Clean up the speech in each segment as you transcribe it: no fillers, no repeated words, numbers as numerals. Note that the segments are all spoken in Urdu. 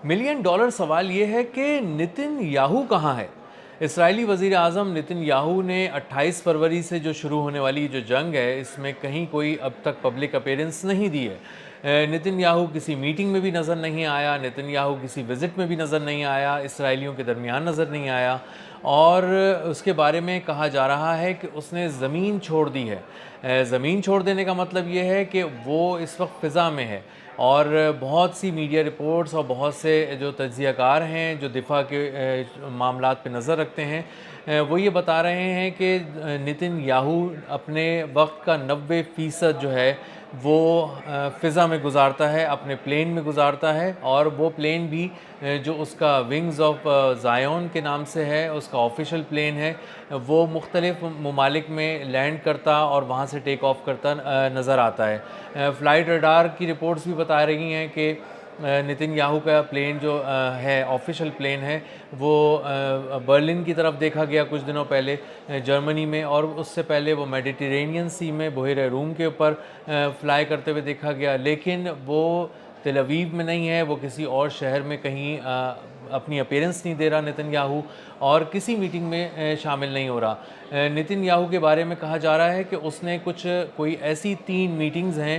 ملین ڈالر سوال یہ ہے کہ نتن یاہو کہاں ہے؟ اسرائیلی وزیر اعظم نتن یاہو نے 28 فروری سے جو شروع ہونے والی جو جنگ ہے اس میں کہیں کوئی اب تک پبلک اپیرنس نہیں دی ہے۔ نتن یاہو کسی میٹنگ میں بھی نظر نہیں آیا، نتن یاہو کسی وزٹ میں بھی نظر نہیں آیا، اسرائیلیوں کے درمیان نظر نہیں آیا، اور اس کے بارے میں کہا جا رہا ہے کہ اس نے زمین چھوڑ دی ہے۔ زمین چھوڑ دینے کا مطلب یہ ہے کہ وہ اس وقت فضا میں ہے، اور بہت سی میڈیا رپورٹس اور بہت سے جو تجزیہ کار ہیں جو دفاع کے معاملات پہ نظر رکھتے ہیں وہ یہ بتا رہے ہیں کہ نتن یاہو اپنے وقت کا 90% جو ہے وہ فضا میں گزارتا ہے، اپنے پلین میں گزارتا ہے، اور وہ پلین بھی جو اس کا ونگز آف زائون کے نام سے ہے، اس کا آفیشل پلین ہے، وہ مختلف ممالک میں لینڈ کرتا اور وہاں سے ٹیک آف کرتا نظر آتا ہے۔ فلائٹ ریڈار کی رپورٹس بھی بتا رہی ہیں کہ نتن یاہو کا پلین جو ہے آفیشل پلین ہے وہ برلن کی طرف دیکھا گیا کچھ دنوں پہلے جرمنی میں، اور اس سے پہلے وہ میڈیٹرینین سی میں بحیرہ روم کے اوپر فلائی کرتے ہوئے دیکھا گیا، لیکن وہ تل ابیب میں نہیں ہے، وہ کسی اور شہر میں کہیں اپنی اپیرنس نہیں دے رہا نتن یاہو، اور کسی میٹنگ میں شامل نہیں ہو رہا۔ نتن یاہو کے بارے میں کہا جا رہا ہے کہ اس نے کوئی ایسی 3 میٹنگز ہیں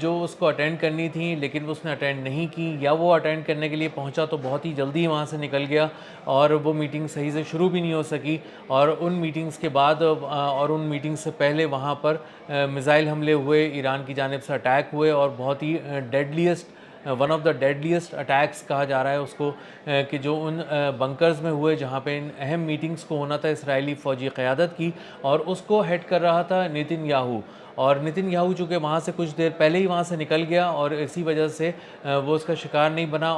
جو اس کو اٹینڈ کرنی تھیں لیکن اس نے اٹینڈ نہیں کی، یا وہ اٹینڈ کرنے کے لیے پہنچا تو بہت ہی جلدی وہاں سے نکل گیا اور وہ میٹنگ صحیح سے شروع بھی نہیں ہو سکی، اور ان میٹنگز کے بعد اور ان میٹنگ سے پہلے وہاں پر میزائل حملے ہوئے، ایران کی جانب سے اٹیک ہوئے، اور بہت ہی ون آف دا ڈیڈلیسٹ اٹیکس کہا جا رہا ہے اس کو، کہ جو ان بنکرز میں ہوئے جہاں پہ ان اہم میٹنگز کو ہونا تھا اسرائیلی فوجی قیادت کی، اور اس کو ہیڈ کر رہا تھا نتن یاہو، اور نتن یاہو چونکہ وہاں سے کچھ دیر پہلے ہی وہاں سے نکل گیا اور اسی وجہ سے وہ اس کا شکار نہیں بنا،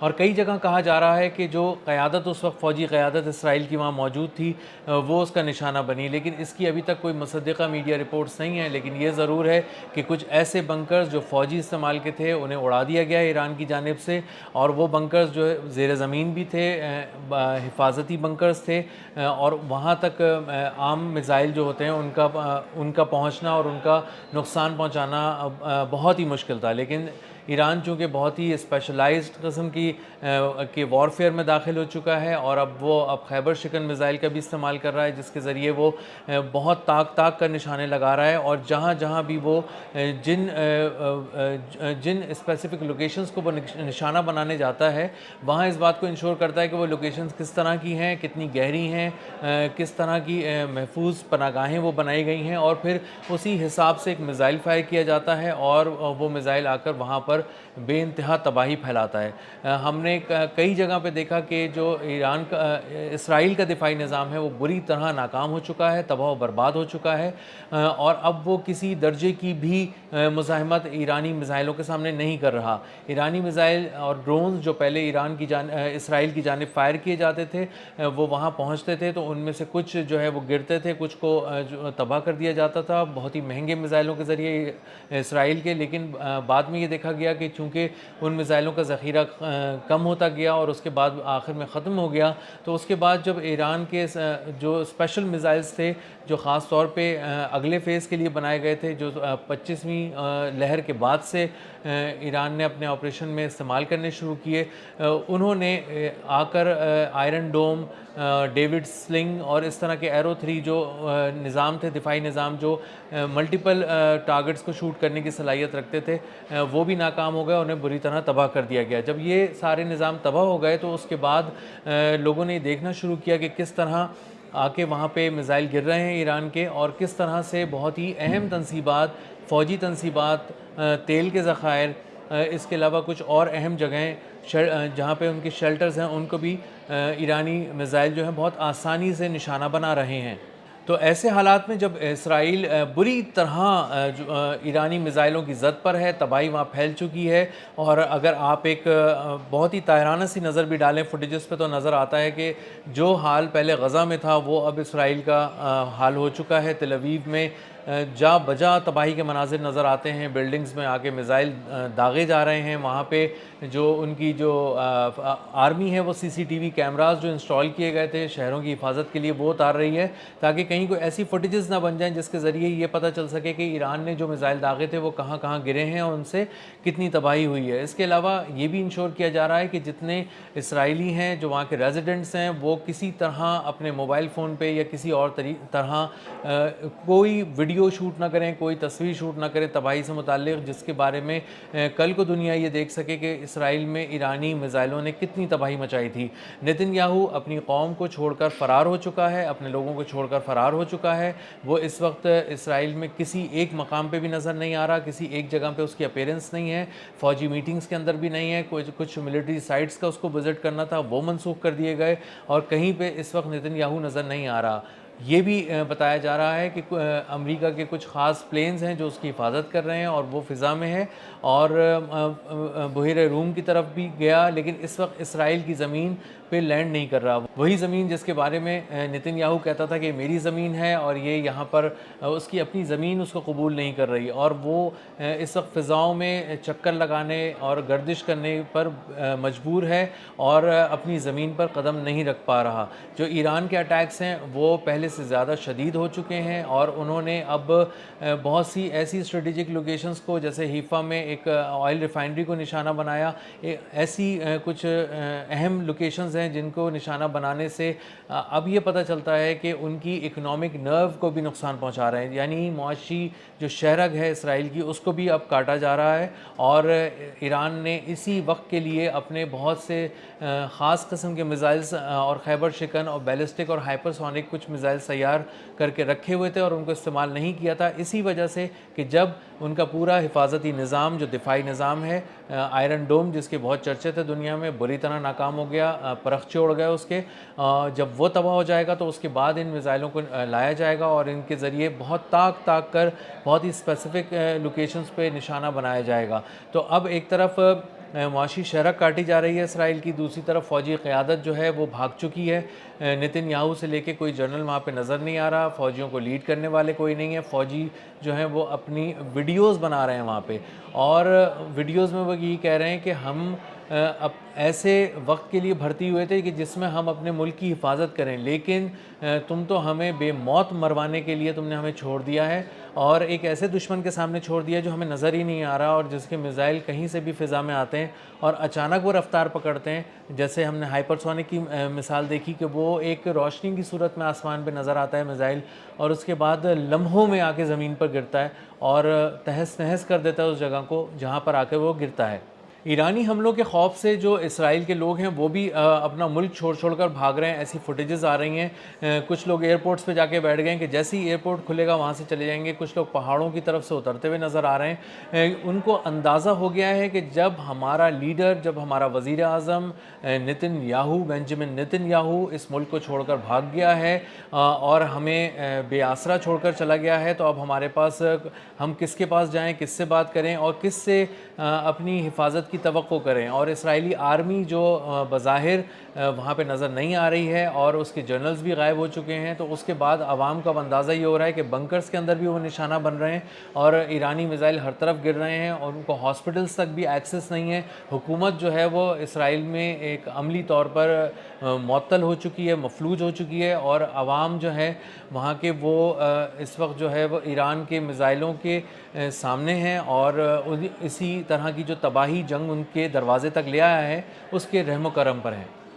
اور کئی جگہ کہا جا رہا ہے کہ جو قیادت اس وقت فوجی قیادت اسرائیل کی وہاں موجود تھی وہ اس کا نشانہ بنی، لیکن اس کی ابھی تک کوئی مصدقہ میڈیا رپورٹس نہیں ہیں، لیکن یہ ضرور ہے کہ کچھ ایسے بنکرز جو فوجی استعمال کے تھے انہیں اڑا دیا گیا ہے ایران کی جانب سے، اور وہ بنکرز جو زیر زمین بھی تھے، حفاظتی بنکرز تھے، اور وہاں تک عام میزائل جو ہوتے ہیں ان کا پہنچنا اور ان کا نقصان پہنچانا بہت ہی مشکل تھا، لیکن ایران چونکہ بہت ہی اسپیشلائزڈ قسم کی وارفیئر میں داخل ہو چکا ہے، اور اب خیبر شکن میزائل کا بھی استعمال کر رہا ہے جس کے ذریعے وہ بہت طاق کر نشانے لگا رہا ہے، اور جہاں جہاں بھی وہ جن اسپیسیفک لوکیشنز کو وہ نشانہ بنانے جاتا ہے وہاں اس بات کو انشور کرتا ہے کہ وہ لوکیشنز کس طرح کی ہیں، کتنی گہری ہیں، کس طرح کی محفوظ پناہ گاہیں وہ بنائی گئی ہیں، اور پھر اسی حساب سے ایک میزائل فائر کیا جاتا ہے اور وہ میزائل آ کر وہاں پر بے انتہا تباہی پھیلاتا ہے۔ ہم نے کئی جگہ پہ دیکھا کہ جو اسرائیل کا دفاعی نظام ہے وہ بری طرح ناکام ہو چکا ہے، تباہ و برباد ہو چکا ہے، اور اب وہ کسی درجے کی بھی مزاحمت ایرانی میزائلوں کے سامنے نہیں کر رہا۔ ایرانی میزائل اور ڈرونز جو پہلے اسرائیل کی جانب فائر کیے جاتے تھے وہ وہاں پہنچتے تھے تو ان میں سے کچھ جو ہے وہ گرتے تھے، کچھ کو تباہ کر دیا جاتا تھا بہت ہی مہنگے میزائلوں کے ذریعے اسرائیل کے، لیکن بعد میں یہ دیکھا گیا کہ چونکہ ان میزائلوں کا ذخیرہ کم ہوتا گیا اور اس کے بعد آخر میں ختم ہو گیا، تو اس کے بعد جب ایران کے جو اسپیشل میزائلز تھے جو خاص طور پہ اگلے فیز کے لیے بنائے گئے تھے، جو 25ویں لہر کے بعد سے ایران نے اپنے آپریشن میں استعمال کرنے شروع کیے، انہوں نے آ کر آئرن ڈوم، ڈیوڈ سلنگ اور اس طرح کے ایرو 3 جو نظام تھے، دفاعی نظام جو ملٹیپل ٹارگٹس کو شوٹ کرنے کی صلاحیت رکھتے تھے، وہ بھی ناکام ہو گئے، انہیں بری طرح تباہ کر دیا گیا۔ جب یہ سارے نظام تباہ ہو گئے تو اس کے بعد لوگوں نے دیکھنا شروع کیا کہ کس طرح آ کے وہاں پہ میزائل گر رہے ہیں ایران کے، اور کس طرح سے بہت ہی اہم تنصیبات، فوجی تنصیبات، تیل کے ذخائر، اس کے علاوہ کچھ اور اہم جگہیں جہاں پہ ان کے شیلٹرز ہیں ان کو بھی ایرانی میزائل جو ہیں بہت آسانی سے نشانہ بنا رہے ہیں۔ تو ایسے حالات میں جب اسرائیل بری طرح ایرانی میزائلوں کی زد پر ہے، تباہی وہاں پھیل چکی ہے، اور اگر آپ ایک بہت ہی طاہرانہ سی نظر بھی ڈالیں فوٹیجز پہ تو نظر آتا ہے کہ جو حال پہلے غزہ میں تھا وہ اب اسرائیل کا حال ہو چکا ہے۔ تل ابیب میں جا بجا تباہی کے مناظر نظر آتے ہیں، بلڈنگز میں آ کے میزائل داغے جا رہے ہیں، وہاں پہ جو ان کی جو آرمی ہے وہ CCTV کیمراز جو انسٹال کیے گئے تھے شہروں کی حفاظت کے لیے وہ اتار رہی ہے، تاکہ کہیں کوئی ایسی فوٹیجز نہ بن جائیں جس کے ذریعے یہ پتہ چل سکے کہ ایران نے جو میزائل داغے تھے وہ کہاں کہاں گرے ہیں اور ان سے کتنی تباہی ہوئی ہے۔ اس کے علاوہ یہ بھی انشور کیا جا رہا ہے کہ جتنے اسرائیلی ہیں جو وہاں کے ریزیڈنٹس ہیں وہ کسی طرح اپنے موبائل فون پہ یا کسی اور طرح کوئی ویڈیو شوٹ نہ کریں، کوئی تصویر شوٹ نہ کریں تباہی سے متعلق، جس کے بارے میں کل کو دنیا یہ دیکھ سکے کہ اسرائیل میں ایرانی میزائلوں نے کتنی تباہی مچائی تھی۔ نتن یاہو اپنی قوم کو چھوڑ کر فرار ہو چکا ہے، اپنے لوگوں کو چھوڑ کر فرار ہو چکا ہے، وہ اس وقت اسرائیل میں کسی ایک مقام پہ بھی نظر نہیں آ رہا، کسی ایک جگہ پہ اس کی اپیرنس نہیں ہے، فوجی میٹنگز کے اندر بھی نہیں ہے، کچھ ملٹری سائٹس کا اس کو وزٹ کرنا تھا وہ منسوخ کر دیے گئے، اور کہیں پہ اس وقت نتن یاہو نظر نہیں آ رہا۔ یہ بھی بتایا جا رہا ہے کہ امریکہ کے کچھ خاص پلینز ہیں جو اس کی حفاظت کر رہے ہیں اور وہ فضا میں ہے، اور بحیرہ روم کی طرف بھی گیا، لیکن اس وقت اسرائیل کی زمین پہ لینڈ نہیں کر رہا، وہی زمین جس کے بارے میں نتن یاہو کہتا تھا کہ میری زمین ہے، اور یہ یہاں پر اس کی اپنی زمین اس کو قبول نہیں کر رہی، اور وہ اس وقت فضاؤں میں چکر لگانے اور گردش کرنے پر مجبور ہے اور اپنی زمین پر قدم نہیں رکھ پا رہا۔ جو ایران کے اٹیکس ہیں وہ پہلے سے زیادہ شدید ہو چکے ہیں، اور انہوں نے اب بہت سی ایسی اسٹریٹجک لوکیشنز کو، جیسے حیفا میں ایک آئل ریفائنری کو نشانہ بنایا، ایسی کچھ اہم لوکیشنز ہیں جن کو نشانہ بنانے سے اب یہ پتہ چلتا ہے کہ ان کی اکنامک نرو کو بھی نقصان پہنچا رہے ہیں، یعنی معاشی جو شہرگ ہے اسرائیل کی اس کو بھی اب کاٹا جا رہا ہے، اور ایران نے اسی وقت کے لیے اپنے بہت سے خاص قسم کے میزائلز اور خیبر شکن اور بیلسٹک اور ہائپر سونک کچھ میزائل تیار کر کے رکھے ہوئے تھے اور ان کو استعمال نہیں کیا تھا، اسی وجہ سے کہ جب ان کا پورا حفاظتی نظام جو دفاعی نظام ہے، آئرن ڈوم جس کے بہت چرچے تھے دنیا میں، بری طرح ناکام ہو گیا، پرخچے اڑ گئے اس کے، جب وہ تباہ ہو جائے گا تو اس کے بعد ان میزائلوں کو لایا جائے گا اور ان کے ذریعے بہت تاک کر بہت ہی اسپیسیفک لوکیشنز پہ نشانہ بنایا جائے گا۔ تو اب ایک طرف معاشی شرح کاٹی جا رہی ہے اسرائیل کی، دوسری طرف فوجی قیادت جو ہے وہ بھاگ چکی ہے، نتن یاہو سے لے کے کوئی جنرل وہاں پہ نظر نہیں آ رہا، فوجیوں کو لیڈ کرنے والے کوئی نہیں ہے، فوجی جو ہیں وہ اپنی ویڈیوز بنا رہے ہیں وہاں پہ، اور ویڈیوز میں وہ یہی کہہ رہے ہیں کہ ہم اب ایسے وقت کے لیے بھرتی ہوئے تھے کہ جس میں ہم اپنے ملک کی حفاظت کریں، لیکن تم تو ہمیں بے موت مروانے کے لیے تم نے ہمیں چھوڑ دیا ہے، اور ایک ایسے دشمن کے سامنے چھوڑ دیا جو ہمیں نظر ہی نہیں آ رہا اور جس کے میزائل کہیں سے بھی فضا میں آتے ہیں اور اچانک وہ رفتار پکڑتے ہیں، جیسے ہم نے ہائپر سونک کی مثال دیکھی کہ وہ ایک روشنی کی صورت میں آسمان پہ نظر آتا ہے میزائل، اور اس کے بعد لمحوں میں آ کے زمین پر گرتا ہے اور تہس نہس کر دیتا ہے اس جگہ کو جہاں پر آ کے وہ گرتا ہے۔ ایرانی حملوں کے خوف سے جو اسرائیل کے لوگ ہیں وہ بھی اپنا ملک چھوڑ کر بھاگ رہے ہیں، ایسی فوٹیجز آ رہی ہیں، کچھ لوگ ایئرپورٹس پہ جا کے بیٹھ گئے ہیں کہ جیسے ہی ایئرپورٹ کھلے گا وہاں سے چلے جائیں گے، کچھ لوگ پہاڑوں کی طرف سے اترتے ہوئے نظر آ رہے ہیں، ان کو اندازہ ہو گیا ہے کہ جب ہمارا لیڈر، جب ہمارا وزیر اعظم بنجامن نتن یاہو اس ملک کو چھوڑ کر بھاگ گیا ہے اور ہمیں بے آسرا چھوڑ کر چلا گیا ہے، تو اب ہمارے پاس ہم کس کے پاس جائیں، کس سے بات کریں اور کس سے اپنی حفاظت کی توقع کریں، اور اسرائیلی آرمی جو بظاہر وہاں پہ نظر نہیں آ رہی ہے اور اس کے جنرلز بھی غائب ہو چکے ہیں، تو اس کے بعد عوام کا اندازہ یہ ہو رہا ہے کہ بنکرز کے اندر بھی وہ نشانہ بن رہے ہیں اور ایرانی میزائل ہر طرف گر رہے ہیں اور ان کو ہاسپٹلز تک بھی ایکسس نہیں ہے، حکومت جو ہے وہ اسرائیل میں ایک عملی طور پر معطل ہو چکی ہے، مفلوج ہو چکی ہے، اور عوام جو ہے وہاں کے وہ اس وقت جو ہے وہ ایران کے میزائلوں کے سامنے ہیں اور اسی طرح کی جو تباہی جنگ ان کے دروازے تک لے آیا ہے اس کے رحم و کرم پر ہیں۔